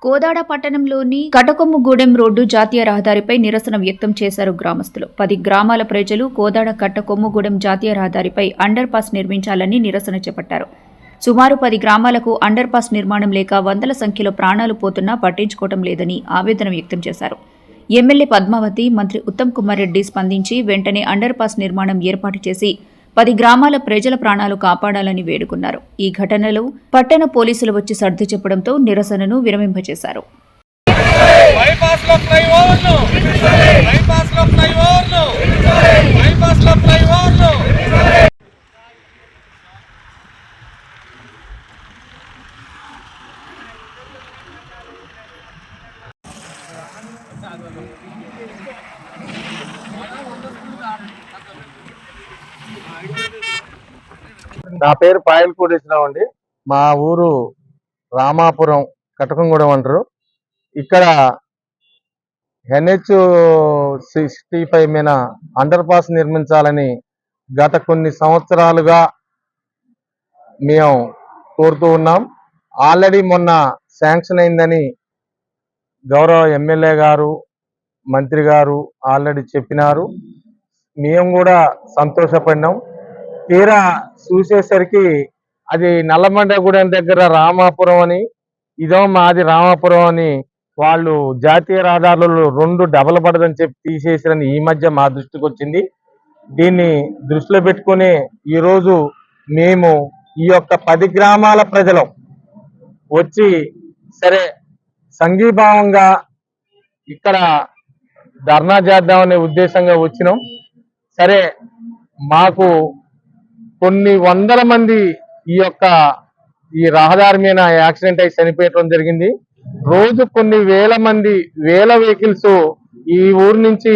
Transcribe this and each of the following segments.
కోదాడ పట్టణంలోని కటకొమ్ముగూడెం రోడ్డు జాతీయ రహదారిపై నిరసన వ్యక్తం చేశారు గ్రామస్తులు. 10 గ్రామాల ప్రజలు కోదాడ కట్టకొమ్ముగూడెం జాతీయ రహదారిపై అండర్ పాస్ నిర్మించాలని నిరసన చేపట్టారు. సుమారు 10 గ్రామాలకు అండర్ పాస్ నిర్మాణం లేక వందల సంఖ్యలో ప్రాణాలు పోతున్నా పట్టించుకోవటం లేదని ఆవేదన వ్యక్తం చేశారు. ఎమ్మెల్యే పద్మావతి, మంత్రి ఉత్తమ్ కుమార్ రెడ్డి స్పందించి వెంటనే అండర్ పాస్ నిర్మాణం ఏర్పాటు చేసి 10 గ్రామాల ప్రజల ప్రాణాలు కాపాడాలని వేడుకున్నారు. ఈ ఘటనలో పట్టణ పోలీసులు వచ్చి సర్ది చెప్పడంతో నిరసనను విరమింపచేశారు. నా పేరు పాయల్ కోటేశ్వరరావు అండి. మా ఊరు రామాపురం కటకంగూడెం అంటారు. ఇక్కడ NH65 మీద అండర్ పాస్ నిర్మించాలని గత కొన్ని సంవత్సరాలుగా మేము కోరుతూ ఉన్నాం. ఆల్రెడీ మొన్న శాంక్షన్ అయిందని గౌరవ ఎమ్మెల్యే గారు, మంత్రి గారు ఆల్రెడీ చెప్పినారు. మేము కూడా సంతోషపడినాం. తీరా చూసేసరికి అది నల్లమండగూడెం దగ్గర రామాపురం అని, ఇదో మాది రామాపురం అని వాళ్ళు జాతీయ రహదారులు 2 డబల్ పడదని చెప్పి తీసేసారని ఈ మధ్య మా దృష్టికి వచ్చింది. దీన్ని దృష్టిలో పెట్టుకుని ఈరోజు మేము ఈ యొక్క 10 గ్రామాల ప్రజలు వచ్చి సరే సంఘీభావంగా ఇక్కడ ధర్నా చేద్దామనే ఉద్దేశంగా వచ్చినాం. సరే మాకు కొన్ని వందల మంది ఈ రహదారి మీద యాక్సిడెంట్ అయి చనిపోయడం జరిగింది. రోజు కొన్ని వేల వెహికల్స్ ఈ ఊరు నుంచి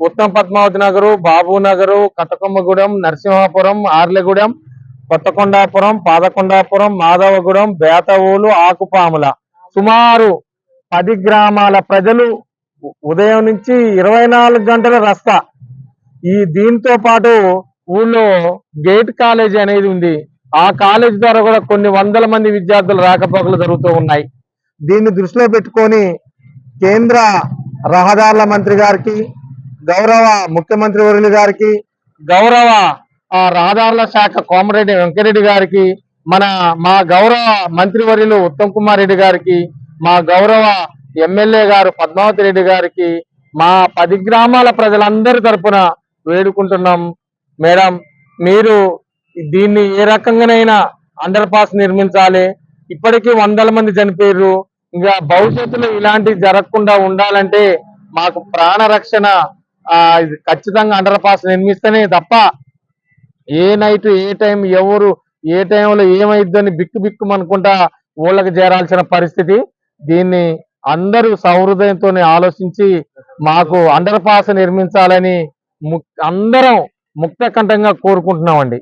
ఉత్తమ్ పద్మావతి నగరు, బాబు నగరు, కటకొమ్మగూడెం, నరసింహాపురం, ఆర్లగూడెం, కొత్తకొండాపురం, పాదకొండాపురం, మాధవగూడెం, బేతవోలు, ఆకుపాముల సుమారు 10 గ్రామాల ప్రజలు ఉదయం నుంచి 24 గంటల రస్తా. దీంతో పాటు ఊళ్ళో గేట్ కాలేజీ అనేది ఉంది. ఆ కాలేజీ ద్వారా కూడా కొన్ని వందల మంది విద్యార్థులు రాకపోకలు జరుగుతూ ఉన్నాయి. దీన్ని దృష్టిలో పెట్టుకొని కేంద్ర రహదారుల మంత్రి గారికి, గౌరవ ముఖ్యమంత్రి వర్యులు గారికి, గౌరవ రహదారుల శాఖ కోమరెడ్డి వెంకరెడ్డి గారికి, మా గౌరవ మంత్రివర్యులు ఉత్తమ్ కుమార్ రెడ్డి గారికి, మా గౌరవ ఎమ్మెల్యే గారు పద్మావతి రెడ్డి గారికి, మా 10 గ్రామాల ప్రజలందరి తరపున వేడుకుంటున్నాం. మేడం, మీరు దీన్ని ఏ రకంగానైనా అండర్ పాస్ నిర్మించాలి. ఇప్పటికీ వందల మంది చనిపోయారు. ఇంకా భవిష్యత్తులో ఇలాంటివి జరగకుండా ఉండాలంటే మాకు ప్రాణ రక్షణ ఖచ్చితంగా అండర్ పాస్ నిర్మిస్తేనే తప్ప ఏ నైట్ ఏ టైం ఎవరు ఏ టైంలో ఏమైద్దని బిక్కుమనుకుంటా ఊళ్ళకి చేరాల్సిన పరిస్థితి. దీన్ని అందరూ సహృదయంతో ఆలోచించి మాకు అండర్ పాస్ నిర్మించాలని అందరం ముక్తకంఠంగా కోరుకుంటున్నామండి.